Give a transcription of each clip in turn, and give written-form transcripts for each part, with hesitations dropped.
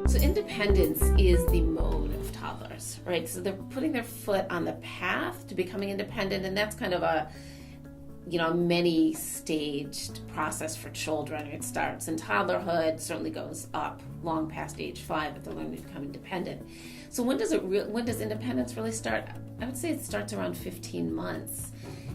So independence is the mode of toddlers, right? So they're putting their foot on the path to becoming independent, and that's kind of a many-staged process for children. It starts in toddlerhood, certainly goes up long past age 5, but they're learning to become independent. So when does independence really start? I would say it starts around 15 months.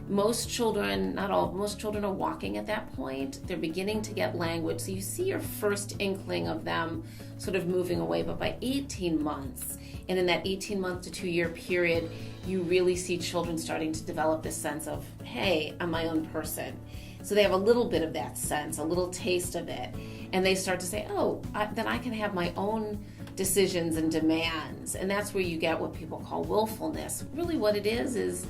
Most children, not all, most children are walking at that point. They're beginning to get language. So you see your first inkling of them sort of moving away. But by 18 months, and in that 18-month to 2-year period, you really see children starting to develop this sense of, hey, I'm my own person. So they have a little bit of that sense, a little taste of it. And they start to say, then I can have my own decisions and demands. And that's where you get what people call willfulness. Really what it is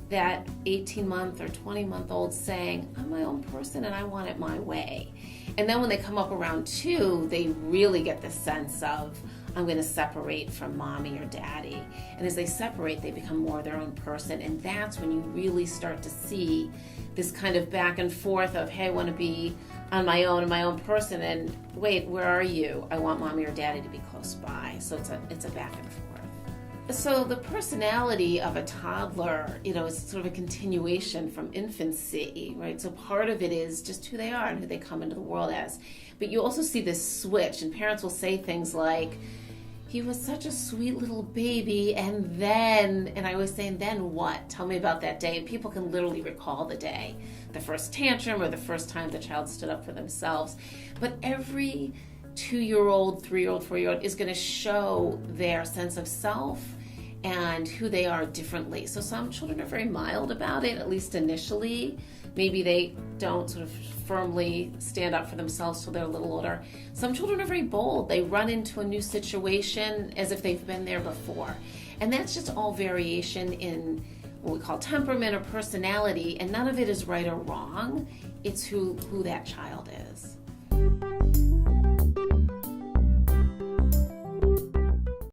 that 18-month or 20-month-old saying, I'm my own person and I want it my way. And then when they come up around 2, they really get the sense of, I'm going to separate from mommy or daddy. And as they separate, they become more their own person. And that's when you really start to see this kind of back and forth of, hey, I want to be on my own and my own person. And wait, where are you? I want mommy or daddy to be close by. So it's a back and forth. So the personality of a toddler, is sort of a continuation from infancy, right? So part of it is just who they are and who they come into the world as. But you also see this switch, and parents will say things like, he was such a sweet little baby, and I always say, and then what? Tell me about that day. And people can literally recall the day, the first tantrum or the first time the child stood up for themselves. But every 2-year-old, 3-year-old, 4-year-old is going to show their sense of self and who they are differently. So some children are very mild about it, at least initially. Maybe they don't sort of firmly stand up for themselves till they're a little older. Some children are very bold. They run into a new situation as if they've been there before. And that's just all variation in what we call temperament or personality, and none of it is right or wrong. It's who that child is.